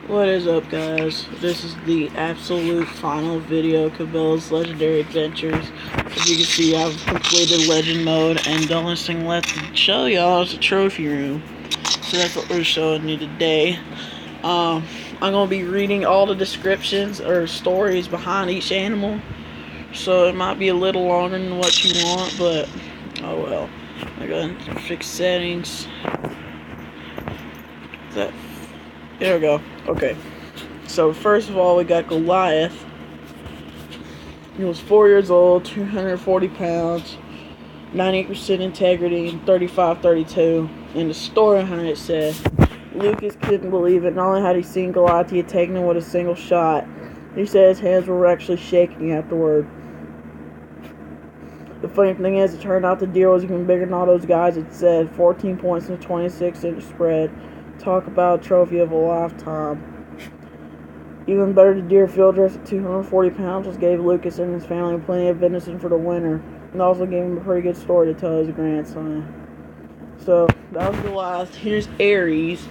What is up, guys? This is the absolute final video of Cabela's Legendary Adventures. As you can see, I've completed Legend Mode, and the only thing left to show y'all is the trophy room. So that's what we're showing you today. I'm going to be reading all the descriptions or stories behind each animal. So it might be a little longer than what you want, but oh well. I got to fix settings. There we go. Okay. So first of all, we got Goliath. He was 4 years old, 240 pounds, 98% integrity, 35-32. In the story behind it said, Lucas couldn't believe it. Not only had he seen Goliath, he had taken him with a single shot. He said his hands were actually shaking afterward. The funny thing is, it turned out the deer was even bigger than all those guys had said. 14 points and a 26-inch spread. Talk about a trophy of a lifetime. Even better, the deer field dress at 240 pounds just gave Lucas and his family plenty of venison for the winter, and also gave him a pretty good story to tell his grandson. So, that was Goliath. Here's Aries.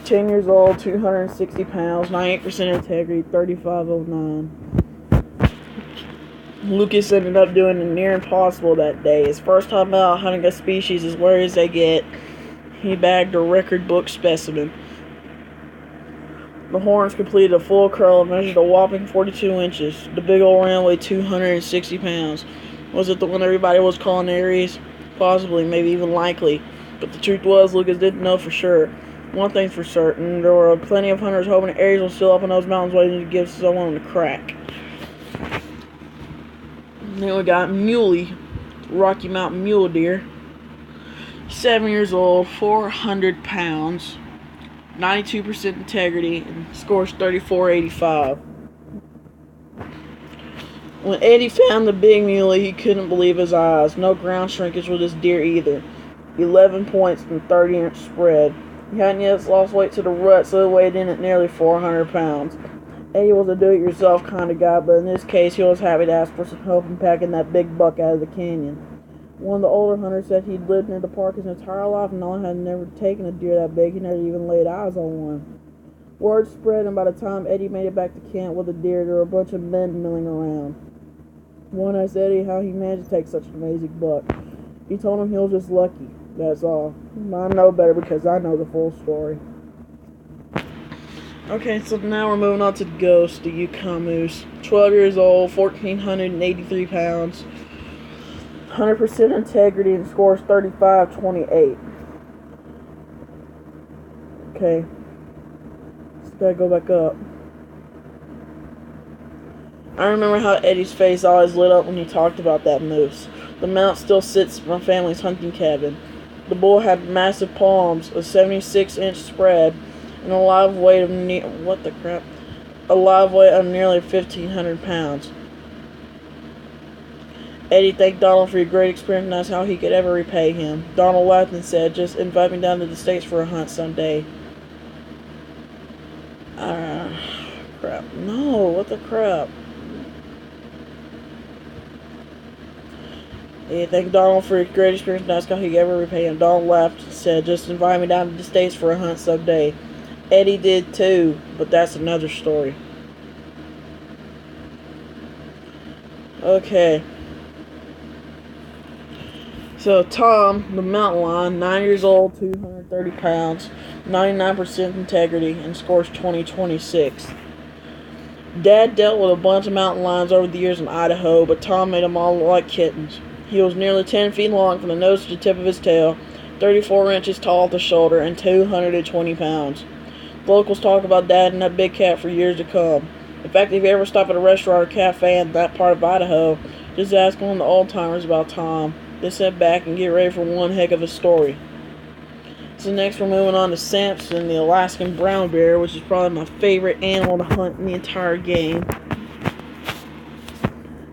10 years old, 260 pounds, 98% integrity, 3509. Lucas ended up doing the near impossible that day. His first time out hunting a species as rare as they get. He bagged a record book specimen. The horns completed a full curl and measured a whopping 42 inches. The big old ram weighed 260 pounds. Was it the one everybody was calling Aries? Possibly, maybe even likely. But the truth was, Lucas didn't know for sure. One thing's for certain, there were plenty of hunters hoping Aries was still up in those mountains waiting to give someone the crack. And then we got Muley, Rocky Mountain mule deer. 7 years old, 400 pounds, 92% integrity, and scores 3485. When Eddie found the big muley, he couldn't believe his eyes. No ground shrinkage with this deer either. 11 points and 30-inch spread. He hadn't yet lost weight to the rut, so he weighed in at nearly 400 pounds. Eddie was a do-it-yourself kind of guy, but in this case, he was happy to ask for some help in packing that big buck out of the canyon. One of the older hunters said he'd lived near the park his entire life and had never taken a deer that big. He never even laid eyes on one. Word spread, and by the time Eddie made it back to camp with the deer, there were a bunch of men milling around. One asked Eddie how he managed to take such an amazing buck. He told him he was just lucky, that's all. I know better because I know the full story. Okay, so now we're moving on to Ghost, the Yukon Moose. 12 years old, 1,483 pounds. 100% integrity and scores 35-28. Okay. Just gotta go back up. I remember how Eddie's face always lit up when he talked about that moose. The mount still sits in my family's hunting cabin. The bull had massive palms, a 76-inch spread, and a live weight of nearly 1,500 pounds. Eddie thanked Donald for your great experience and asked how he could ever repay him. Donald laughed and said, "Just invite me down to the States for a hunt someday." Crap. No, what the crap? Eddie thanked Donald for your great experience and asked how he could ever repay him. Donald laughed and said, "Just invite me down to the States for a hunt someday." Eddie did too, but that's another story. Okay. So, Tom, the mountain lion, 9 years old, 230 pounds, 99% integrity, and scores 20-26. Dad dealt with a bunch of mountain lions over the years in Idaho, but Tom made them all look like kittens. He was nearly 10 feet long from the nose to the tip of his tail, 34 inches tall at the shoulder, and 220 pounds. The locals talk about Dad and that big cat for years to come. In fact, if you ever stop at a restaurant or cafe in that part of Idaho, just ask one of the old-timers about Tom. They sit back and get ready for one heck of a story. So next we're moving on to Samson, the Alaskan brown bear, which is probably my favorite animal to hunt in the entire game.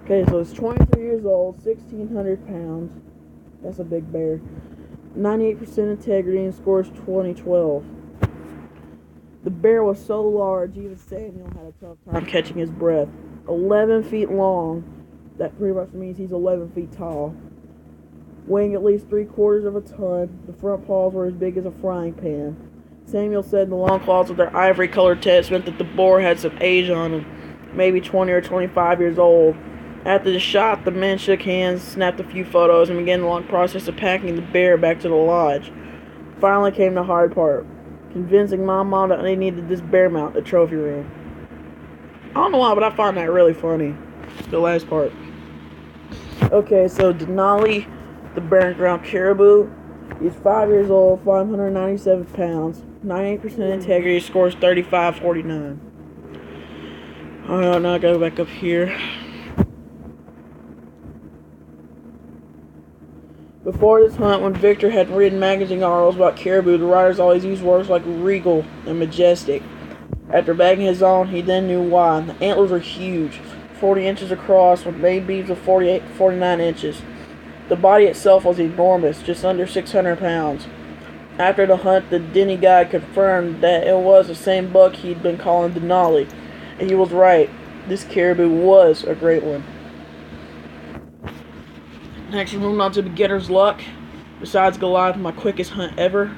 Okay, so it's 23 years old, 1,600 pounds. That's a big bear. 98% integrity and scores 20-12. The bear was so large, even Samuel had a tough time catching his breath. 11 feet long. That pretty much means he's 11 feet tall. Weighing at least 3/4 of a ton, the front paws were as big as a frying pan. Samuel said the long claws of their ivory-colored tips meant that the boar had some age on him, maybe 20 or 25 years old. After the shot, the men shook hands, snapped a few photos, and began the long process of packing the bear back to the lodge. Finally came the hard part, convincing Mama that they needed this bear mount, the trophy room. I don't know why, but I find that really funny, the last part. Okay, so Denali, the barren ground caribou, he's 5 years old, 597 pounds, 98% integrity, scores 35.49. Alright, now I gotta go back up here. Before this hunt, when Victor had written magazine articles about caribou, the writers always used words like regal and majestic. After bagging his own, he then knew why. The antlers were huge, 40 inches across, with main beams of 49 inches. The body itself was enormous, just under 600 pounds. After the hunt, the Denny guide confirmed that it was the same buck he'd been calling Denali, and he was right. This caribou was a great one. Next, we're moving on to beginner's luck. Besides Goliath, my quickest hunt ever.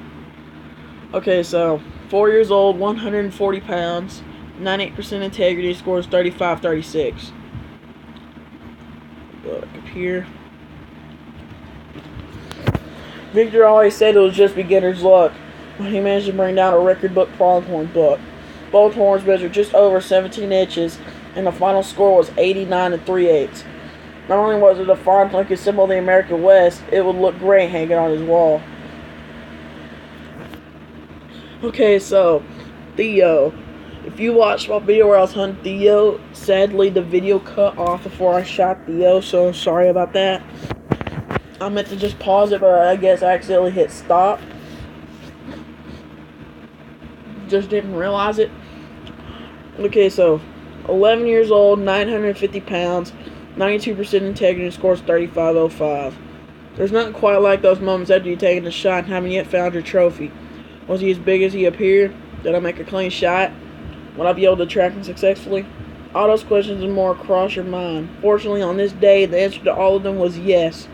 Okay, so 4 years old, 140 pounds, 98% integrity, scores 35.36. Go back up here. Victor always said it was just beginner's luck, but he managed to bring down a record book pronghorn buck. Both horns measured just over 17 inches, and the final score was 89 3/8. Not only was it a fine looking symbol of the American West, it would look great hanging on his wall. Okay, so Theo. If you watched my video where I was hunting Theo, sadly the video cut off before I shot Theo, so sorry about that. I meant to just pause it, but I guess I accidentally hit stop. Just didn't realize it. Okay, so 11 years old, 950 pounds, 92% integrity, and scores 35.05. There's nothing quite like those moments after you taking a shot and haven't yet found your trophy. Was he as big as he appeared? Did I make a clean shot? Would I be able to track him successfully? All those questions and more cross your mind. Fortunately, on this day, the answer to all of them was yes.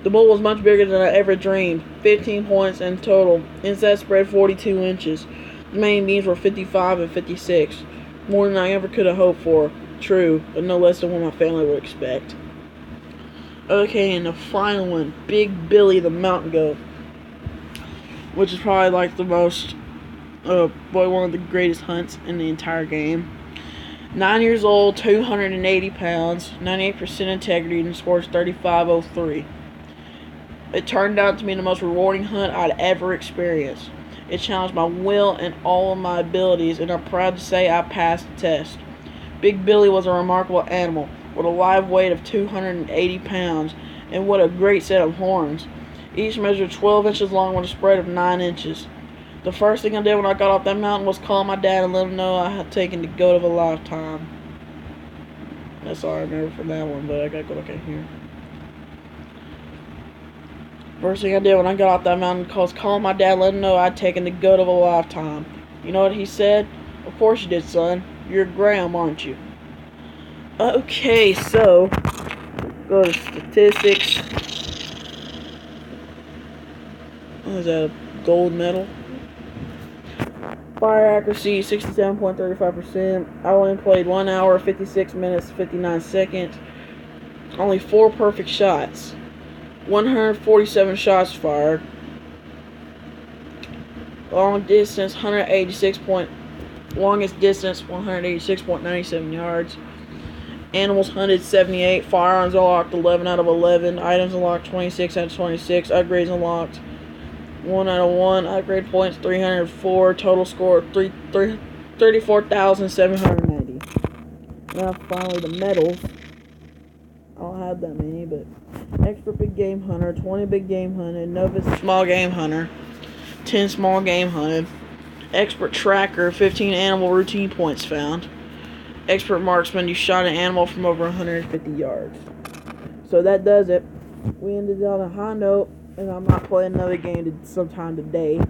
The bull was much bigger than I ever dreamed. 15 points in total. Inside spread 42 inches. The main beams were 55 and 56. More than I ever could have hoped for. True, but no less than what my family would expect. Okay, and the final one. Big Billy the mountain goat. Which is probably like the most, one of the greatest hunts in the entire game. 9 years old, 280 pounds, 98% integrity, and scores 35.03. It turned out to be the most rewarding hunt I'd ever experienced. It challenged my will and all of my abilities, and I'm proud to say I passed the test. Big Billy was a remarkable animal, with a live weight of 280 pounds, and what a great set of horns. Each measured 12 inches long with a spread of 9 inches. The first thing I did when I got off that mountain was call my dad and let him know I had taken the goat of a lifetime. That's all I remember from that one, but I gotta go back in here. First thing I did when I got off that mountain was call my dad and let him know I'd taken the goat of a lifetime. You know what he said? Of course you did, son. You're Graham, aren't you? Okay, so go to statistics. What is that? A gold medal? Fire accuracy 67.35%. I only played 1 hour, 56 minutes, 59 seconds. Only 4 perfect shots. 147 shots fired. Longest distance 186.97 yards. Animals hunted 78. Firearms unlocked 11 out of 11. Items unlocked 26 out of 26. Upgrades unlocked 1 out of 1. Upgrade points 304. Total score 34,790. Now finally the medals. I don't have that many, but expert big game hunter, 20 big game hunted, novice small game hunter, 10 small game hunted, expert tracker, 15 animal routine points found, expert marksman, you shot an animal from over 150 yards. So that does it. We ended on a high note, and I'm not playing another game sometime today.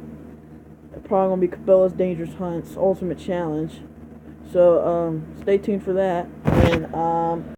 It's probably gonna be Cabela's Dangerous Hunts Ultimate Challenge. So stay tuned for that, and